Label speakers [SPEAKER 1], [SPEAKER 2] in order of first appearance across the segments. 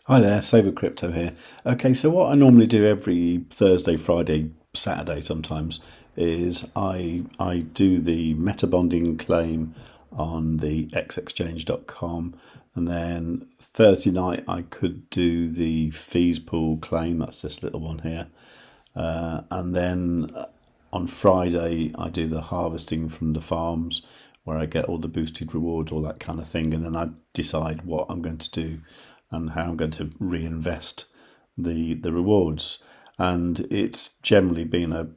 [SPEAKER 1] Hi there, savewith.crypto here. Okay, so what I normally do every Thursday, Friday, Saturday sometimes is I do the meta bonding claim on the xExchange.com, and then Thursday night I could do the fees pool claim. That's this little one here, and then on Friday I do the harvesting from the farms where I get all the boosted rewards, all that kind of thing, and then I decide what I'm going to do and how I'm going to reinvest the rewards. And it's generally been a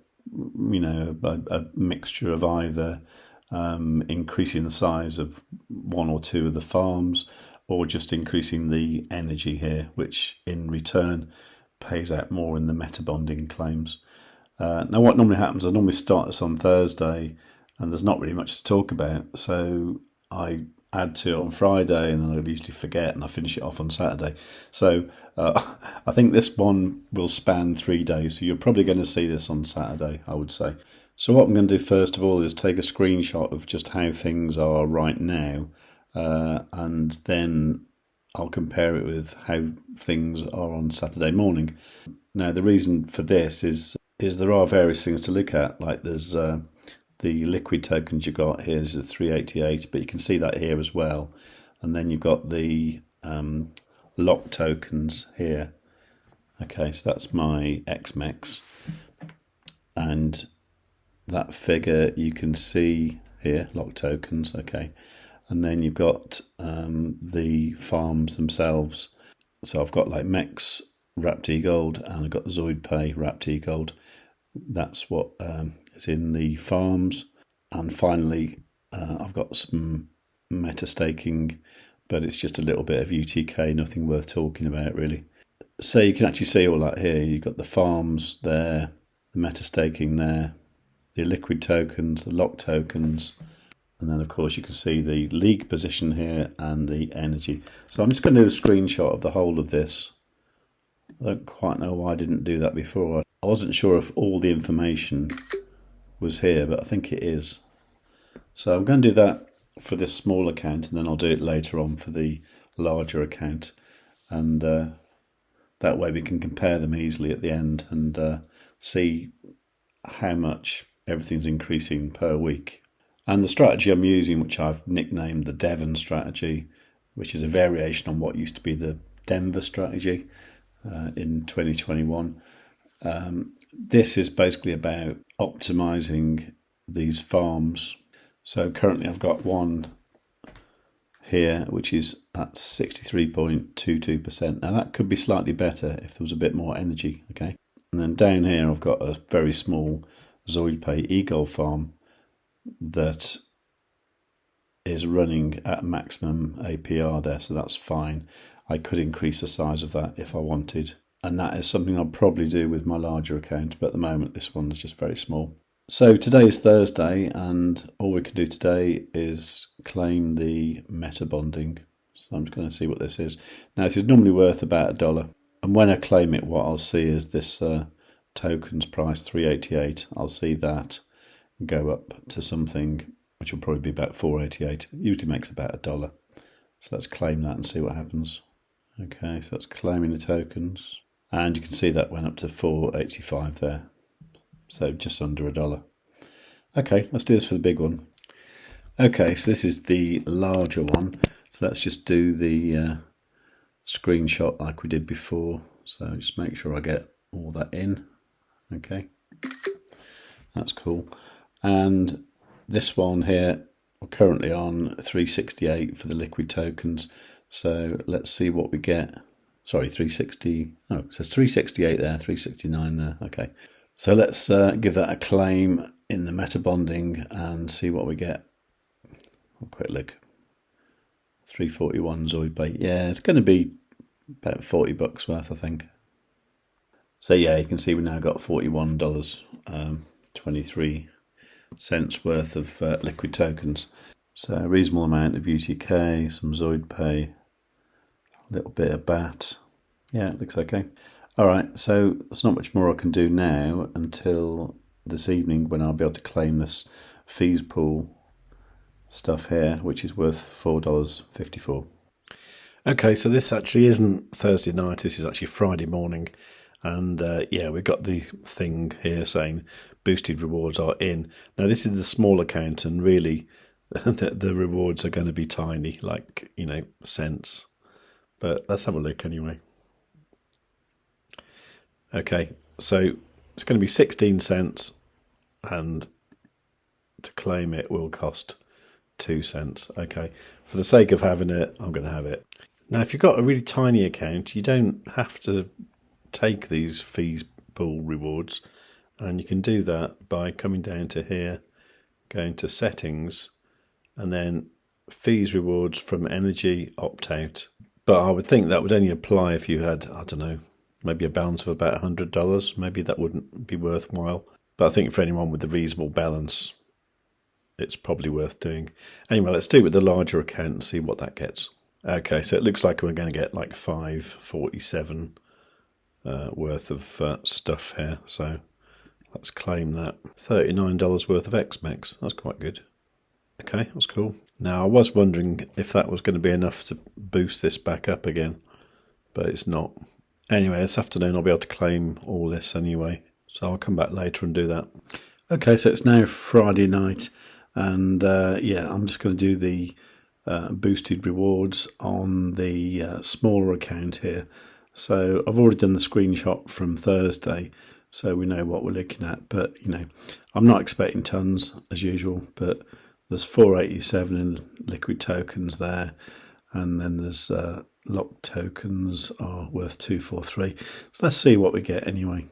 [SPEAKER 1] mixture of either increasing the size of one or two of the farms, or just increasing the energy here, which in return pays out more in the meta bonding claims. Now, what normally happens, I normally start this on Thursday, and there's not really much to talk about, so I add to it on Friday, and then I usually forget, and I finish it off on Saturday. So I think this one will span 3 days, so you're probably going to see this on Saturday, I would say. So what I'm going to do first of all is take a screenshot of just how things are right now, and then I'll compare it with how things are on Saturday morning. Now, the reason for this is there are various things to look at, like there's the liquid tokens you've got here is the 388, but you can see that here as well. And then you've got the lock tokens here. Okay, so that's my XMEX. And that figure you can see here, lock tokens, okay. And then you've got the farms themselves. So I've got like MEX wrapped e-gold, and I've got ZoidPay wrapped e-gold. That's what is in the farms. And finally, I've got some meta staking, but it's just a little bit of UTK, nothing worth talking about really. So you can actually see all that here. You've got the farms there, the meta staking there, the liquid tokens, the lock tokens, and then of course you can see the league position here and the energy. So I'm just going to do a screenshot of the whole of this. I don't quite know why I didn't do that before. I wasn't sure if all the information was here, but I think it is. So I'm going to do that for this small account, and then I'll do it later on for the larger account, and that way we can compare them easily at the end and see how much everything's increasing per week. And the strategy I'm using, which I've nicknamed the Devon strategy, which is a variation on what used to be the Denver strategy in 2021. This is basically about optimizing these farms. So currently I've got one here which is at 63.22%. Now that could be slightly better if there was a bit more energy, okay? And then down here I've got a very small ZoidPay e-gold farm that is running at maximum APR there, so that's fine. I could increase the size of that if I wanted, and that is something I'll probably do with my larger account, but at the moment this one's just very small. So today is Thursday, and all we can do today is claim the meta bonding. So I'm just going to see what this is. Now this is normally worth about $1, and when I claim it, what I'll see is this token's price 388. I'll see that go up to something which will probably be about 488. It usually makes about $1. So let's claim that and see what happens. Okay, so that's claiming the tokens, and you can see that went up to 485 there. So just under $1. Okay, let's do this for the big one. Okay, so this is the larger one. So let's just do the screenshot like we did before. So just make sure I get all that in. Okay, that's cool. And this one here, we're currently on 368 for the liquid tokens. So let's see what we get. Sorry, 360. Oh, it says 368 there, 369 there. Okay. So let's give that a claim in the meta bonding and see what we get. A quick look. 341 ZoidPay. Yeah, it's going to be about $40 worth, I think. So yeah, you can see we now got $41.23 worth of liquid tokens. So a reasonable amount of UTK, some ZoidPay, a little bit of BAT. Yeah, it looks okay. All right, so there's not much more I can do now until this evening when I'll be able to claim this fees pool stuff here, which is worth $4.54.
[SPEAKER 2] Okay, so this actually isn't Thursday night, this is actually Friday morning. And yeah, we've got the thing here saying boosted rewards are in. Now, this is the small account, and really the rewards are going to be tiny, like, cents. But let's have a look anyway. Okay, so it's going to be 16 cents, and to claim it will cost 2 cents. Okay, for the sake of having it, I'm going to have it. Now, if you've got a really tiny account, you don't have to take these fees pool rewards, and you can do that by coming down to here, going to settings, and then fees rewards from energy opt out. But I would think that would only apply if you had, I don't know, maybe a balance of about $100. Maybe that wouldn't be worthwhile. But I think for anyone with a reasonable balance, it's probably worth doing. Anyway, let's do it with the larger account and see what that gets. Okay, so it looks like we're going to get like 547 worth of stuff here. So let's claim that. $39 worth of XMEX. That's quite good. Okay, that's cool. Now, I was wondering if that was going to be enough to boost this back up again, but it's not. Anyway, this afternoon I'll be able to claim all this anyway, so I'll come back later and do that. Okay, so it's now Friday night, and yeah, I'm just going to do the boosted rewards on the smaller account here. So I've already done the screenshot from Thursday, so we know what we're looking at. But I'm not expecting tons as usual, but there's 487 in liquid tokens there, and then there's locked tokens are worth 243. So let's see what we get anyway.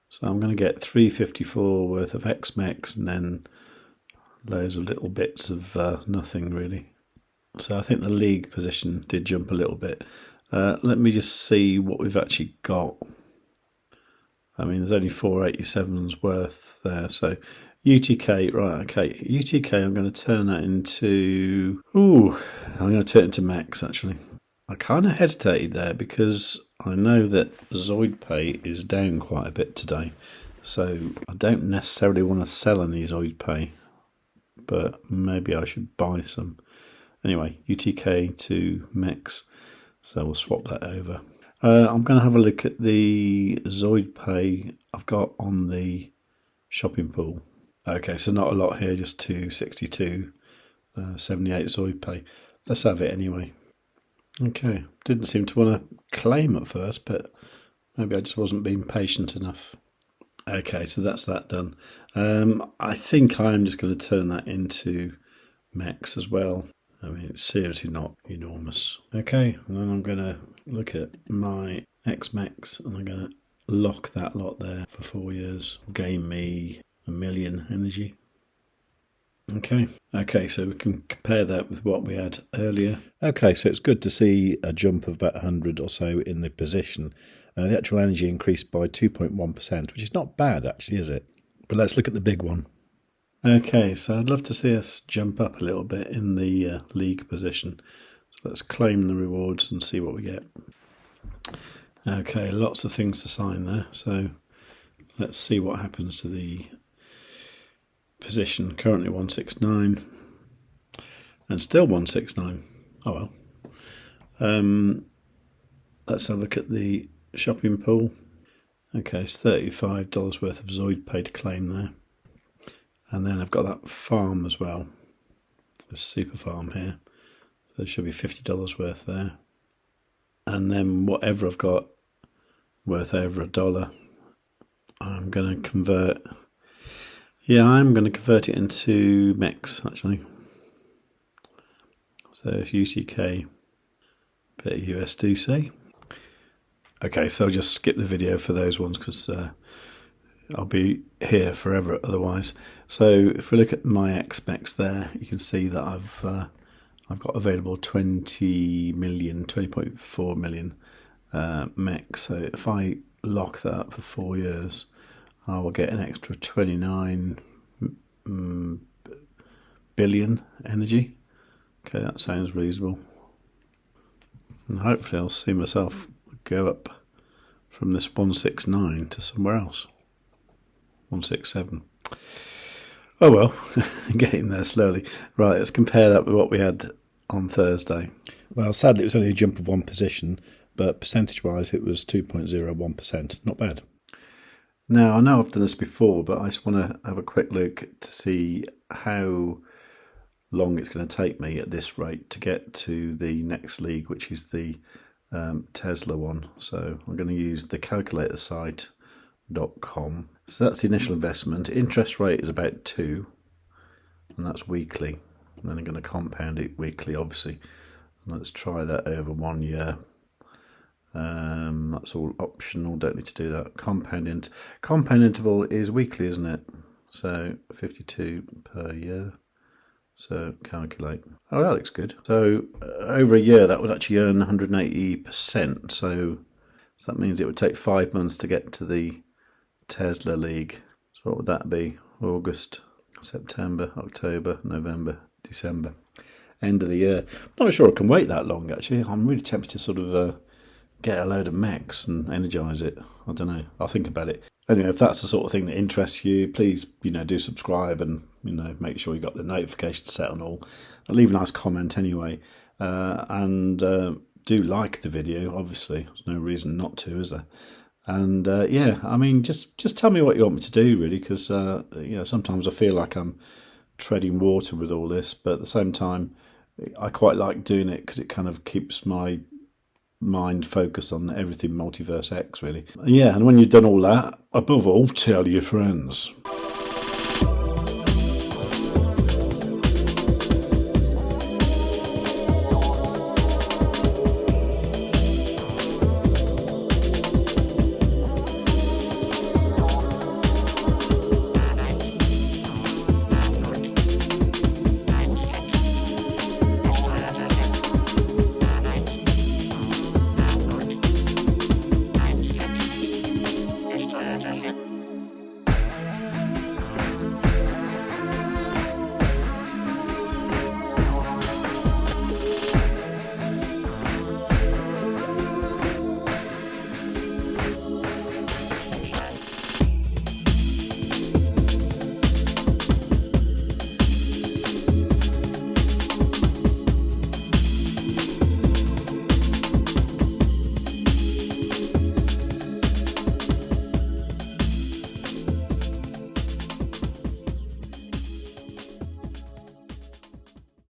[SPEAKER 2] So I'm going to get 354 worth of XMEX, and then loads of little bits of nothing really. So I think the league position did jump a little bit. Let me just see what we've actually got. I mean, there's only 487's worth there. So UTK, right, okay. UTK, I'm going to turn that into... I'm going to turn it into Max, actually. I kind of hesitated there because I know that ZoidPay is down quite a bit today. So I don't necessarily want to sell any ZoidPay, but maybe I should buy some. Anyway, UTK to MEX, so we'll swap that over. I'm going to have a look at the ZoidPay I've got on the shopping pool. Okay, so not a lot here, just 262.78 ZoidPay. Let's have it anyway. Okay, didn't seem to want to claim at first, but maybe I just wasn't being patient enough. Okay, so that's that done. I think I'm just going to turn that into MEX as well. I mean, it's seriously not enormous. Okay, and then I'm going to look at my XMEX, and I'm going to lock that lot there for 4 years. Gain me 1 million energy. Okay, so we can compare that with what we had earlier. Okay, so it's good to see a jump of about 100 or so in the position. The actual energy increased by 2.1%, which is not bad actually, is it? But let's look at the big one. Okay, so I'd love to see us jump up a little bit in the league position. So let's claim the rewards and see what we get. Okay, lots of things to sign there, so let's see what happens to the position. Currently 169 and still 169. Oh well. Let's have a look at the shopping pool. Okay, it's $35 worth of ZoidPay to claim there. And then I've got that farm as well, the super farm here. So there should be $50 worth there. And then whatever I've got worth over $1, I'm going to convert. Yeah, I'm going to convert it into MEX actually. So UTK, bit of USDC. Okay, so I'll just skip the video for those ones because I'll be here forever otherwise. So if we look at my XMEX there, you can see that I've got available 20.4 million MEX. So if I lock that up for 4 years, I will get an extra 29 billion energy. Okay, that sounds reasonable. And hopefully I'll see myself go up from this 169 to somewhere else. 167. Oh well, getting there slowly. Right, let's compare that with what we had
[SPEAKER 1] on Thursday.
[SPEAKER 2] Well, sadly, it was only a jump of one position, but percentage-wise, it was 2.01%. Not bad.
[SPEAKER 1] Now, I know I've done this before, but I just want to have a quick look to see how long it's going to take me at this rate to get to the next league, which is the Tesla one. So I'm going to use the calculator site.com. So that's the initial investment. Interest rate is about 2, and that's weekly. And then I'm going to compound it weekly, obviously. And let's try that over 1 year. That's all optional, don't need to do that. Compound interval is weekly, isn't it? So 52 per year. So calculate. Oh, that looks good. So over a year, that would actually earn 180%. So that means it would take 5 months to get to the Tesla League. So what would that be? August, September, October, November, December. End of the year. I'm not sure I can wait that long, actually. I'm really tempted to sort of get a load of mechs and energise it. I don't know. I'll think about it. Anyway, if that's the sort of thing that interests you, please, do subscribe and, make sure you got the notifications set on all. I'll leave a nice comment anyway. And do like the video, obviously. There's no reason not to, is there? And just tell me what you want me to do, really, because, sometimes I feel like I'm treading water with all this, but at the same time, I quite like doing it because it kind of keeps my mind focused on everything MultiversX, really. Yeah, and when you've done all that, above all, tell your friends.